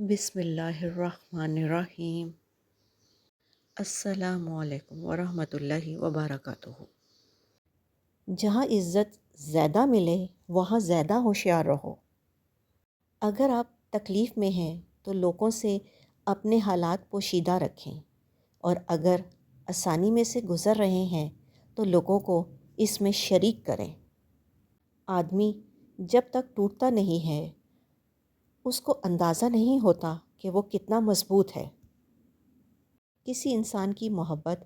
بسم اللہ الرحمن الرحیم۔ السلام علیکم ورحمۃ اللہ وبرکاتہ۔ جہاں عزت زیادہ ملے وہاں زیادہ ہوشیار رہو۔ اگر آپ تکلیف میں ہیں تو لوگوں سے اپنے حالات پوشیدہ رکھیں، اور اگر آسانی میں سے گزر رہے ہیں تو لوگوں کو اس میں شریک کریں۔ آدمی جب تک ٹوٹتا نہیں ہے اس کو اندازہ نہیں ہوتا کہ وہ کتنا مضبوط ہے۔ کسی انسان کی محبت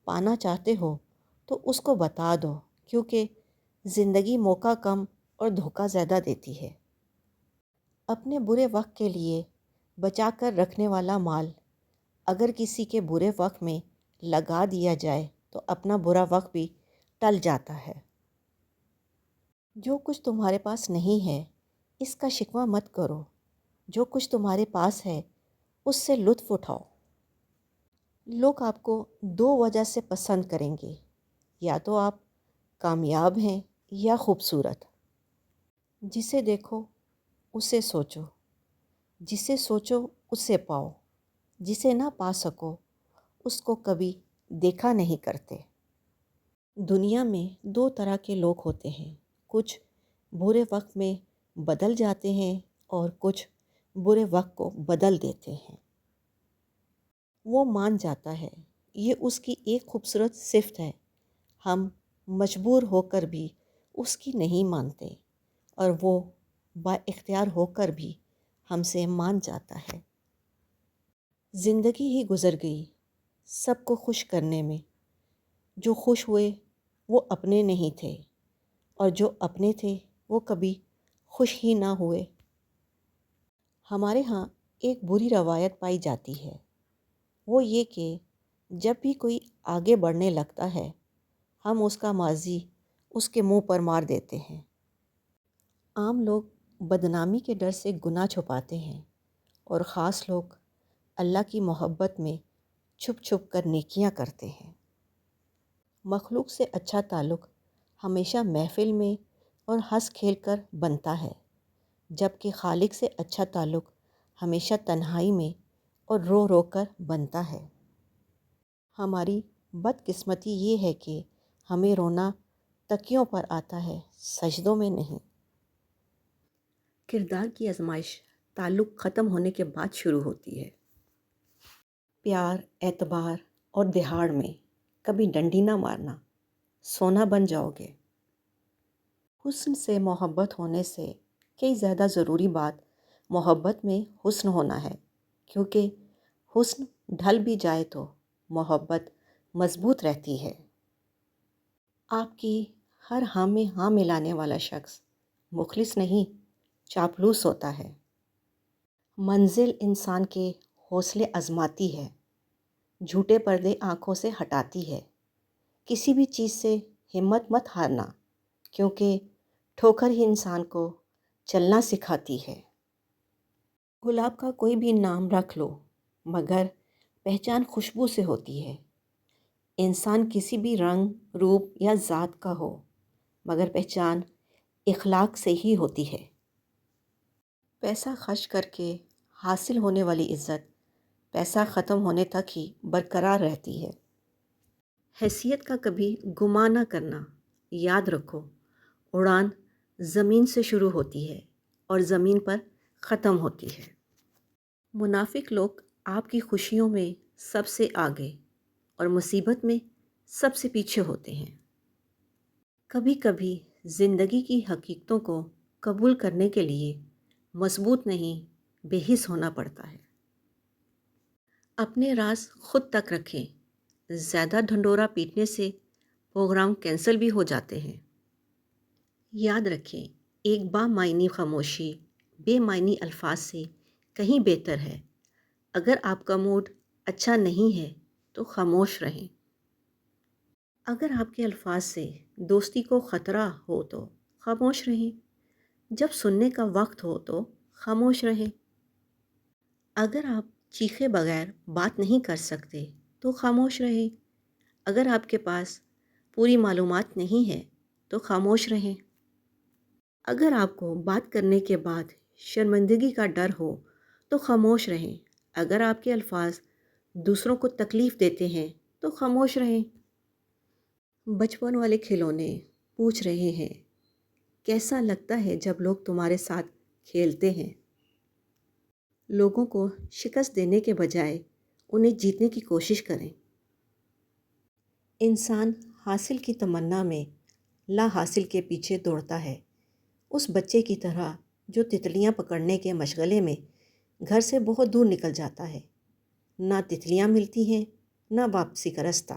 پانا چاہتے ہو تو اس کو بتا دو، کیونکہ زندگی موقع کم اور دھوکہ زیادہ دیتی ہے۔ اپنے برے وقت کے لیے بچا کر رکھنے والا مال اگر کسی کے برے وقت میں لگا دیا جائے تو اپنا برا وقت بھی ٹل جاتا ہے۔ جو کچھ تمہارے پاس نہیں ہے اس کا شکوہ مت کرو، جو کچھ تمہارے پاس ہے اس سے لطف اٹھاؤ۔ لوگ آپ کو دو وجہ سے پسند کریں گے، یا تو آپ کامیاب ہیں یا خوبصورت۔ جسے دیکھو اسے سوچو، جسے سوچو اسے پاؤ، جسے نہ پا سکو اس کو کبھی دیکھا نہیں کرتے۔ دنیا میں دو طرح کے لوگ ہوتے ہیں، کچھ برے وقت میں بدل جاتے ہیں اور کچھ برے وقت کو بدل دیتے ہیں۔ وہ مان جاتا ہے، یہ اس کی ایک خوبصورت صفت ہے۔ ہم مجبور ہو کر بھی اس کی نہیں مانتے، اور وہ با اختیار ہو کر بھی ہم سے مان جاتا ہے۔ زندگی ہی گزر گئی سب کو خوش کرنے میں۔ جو خوش ہوئے وہ اپنے نہیں تھے، اور جو اپنے تھے وہ کبھی خوش ہی نہ ہوئے۔ ہمارے ہاں ایک بری روایت پائی جاتی ہے، وہ یہ کہ جب بھی کوئی آگے بڑھنے لگتا ہے ہم اس کا ماضی اس کے منہ پر مار دیتے ہیں۔ عام لوگ بدنامی کے ڈر سے گناہ چھپاتے ہیں، اور خاص لوگ اللہ کی محبت میں چھپ چھپ کر نیکیاں کرتے ہیں۔ مخلوق سے اچھا تعلق ہمیشہ محفل میں اور ہنس کھیل کر بنتا ہے، جبکہ خالق سے اچھا تعلق ہمیشہ تنہائی میں اور رو رو کر بنتا ہے۔ ہماری بدقسمتی یہ ہے کہ ہمیں رونا تکیوں پر آتا ہے، سجدوں میں نہیں۔ کردار کی آزمائش تعلق ختم ہونے کے بعد شروع ہوتی ہے۔ پیار، اعتبار اور دہاڑ میں کبھی ڈنڈی نہ مارنا، سونا بن جاؤ گے۔ حسن سے محبت ہونے سے کئی زیادہ ضروری بات محبت میں حسن ہونا ہے، کیونکہ حسن ڈھل بھی جائے تو محبت مضبوط رہتی ہے۔ آپ کی ہر ہاں میں ہاں ملانے والا شخص مخلص نہیں، چاپلوس ہوتا ہے۔ منزل انسان کے حوصلے آزماتی ہے، جھوٹے پردے آنکھوں سے ہٹاتی ہے۔ کسی بھی چیز سے ہمت مت ہارنا، کیونکہ ٹھوکر ہی انسان کو چلنا سکھاتی ہے۔ گلاب کا کوئی بھی نام رکھ لو مگر پہچان خوشبو سے ہوتی ہے۔ انسان کسی بھی رنگ، روپ یا ذات کا ہو مگر پہچان اخلاق سے ہی ہوتی ہے۔ پیسہ خرچ کر کے حاصل ہونے والی عزت پیسہ ختم ہونے تک ہی برقرار رہتی ہے۔ حیثیت کا کبھی گمان نہ کرنا، یاد رکھو اڑان زمین سے شروع ہوتی ہے اور زمین پر ختم ہوتی ہے۔ منافق لوگ آپ کی خوشیوں میں سب سے آگے اور مصیبت میں سب سے پیچھے ہوتے ہیں۔ کبھی کبھی زندگی کی حقیقتوں کو قبول کرنے کے لیے مضبوط نہیں بے حس ہونا پڑتا ہے۔ اپنے راز خود تک رکھیں، زیادہ ڈھنڈورا پیٹنے سے پروگرام کینسل بھی ہو جاتے ہیں۔ یاد رکھیں، ایک بامعنی خاموشی بے معنی الفاظ سے کہیں بہتر ہے۔ اگر آپ کا موڈ اچھا نہیں ہے تو خاموش رہیں۔ اگر آپ کے الفاظ سے دوستی کو خطرہ ہو تو خاموش رہیں۔ جب سننے کا وقت ہو تو خاموش رہیں۔ اگر آپ چیخے بغیر بات نہیں کر سکتے تو خاموش رہیں۔ اگر آپ کے پاس پوری معلومات نہیں ہے تو خاموش رہیں۔ اگر آپ کو بات کرنے کے بعد شرمندگی کا ڈر ہو تو خاموش رہیں۔ اگر آپ کے الفاظ دوسروں کو تکلیف دیتے ہیں تو خاموش رہیں۔ بچپن والے کھلونے پوچھ رہے ہیں، کیسا لگتا ہے جب لوگ تمہارے ساتھ کھیلتے ہیں؟ لوگوں کو شکست دینے کے بجائے انہیں جیتنے کی کوشش کریں۔ انسان حاصل کی تمنا میں لا حاصل کے پیچھے دوڑتا ہے، اس بچے کی طرح جو تتلیاں پکڑنے کے مشغلے میں گھر سے بہت دور نکل جاتا ہے۔ نہ تتلیاں ملتی ہیں، نہ واپسی کا رستہ۔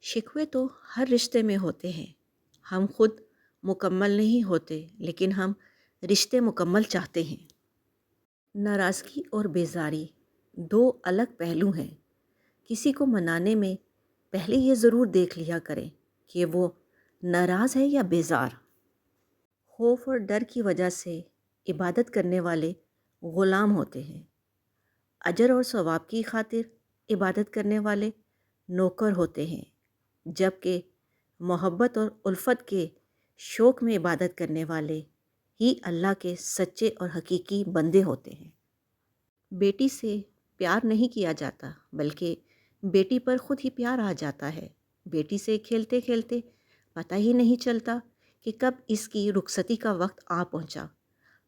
شکوے تو ہر رشتے میں ہوتے ہیں۔ ہم خود مکمل نہیں ہوتے، لیکن ہم رشتے مکمل چاہتے ہیں۔ ناراضگی اور بیزاری دو الگ پہلو ہیں۔ کسی کو منانے میں پہلے یہ ضرور دیکھ لیا کریں کہ وہ ناراض ہے یا بیزار۔ خوف اور ڈر کی وجہ سے عبادت کرنے والے غلام ہوتے ہیں، اجر اور ثواب کی خاطر عبادت کرنے والے نوکر ہوتے ہیں، جبکہ محبت اور الفت کے شوق میں عبادت کرنے والے ہی اللہ کے سچے اور حقیقی بندے ہوتے ہیں۔ بیٹی سے پیار نہیں کیا جاتا، بلکہ بیٹی پر خود ہی پیار آ جاتا ہے۔ بیٹی سے کھیلتے کھیلتے پتہ ہی نہیں چلتا کہ کب اس کی رخصتی کا وقت آ پہنچا۔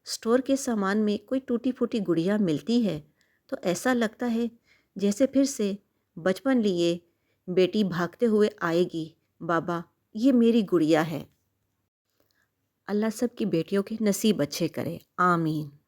اسٹور کے سامان میں کوئی ٹوٹی پھوٹی گڑیا ملتی ہے تو ایسا لگتا ہے جیسے پھر سے بچپن لیے بیٹی بھاگتے ہوئے آئے گی، بابا یہ میری گڑیا ہے۔ اللہ سب کی بیٹیوں کے نصیب اچھے کرے، آمین۔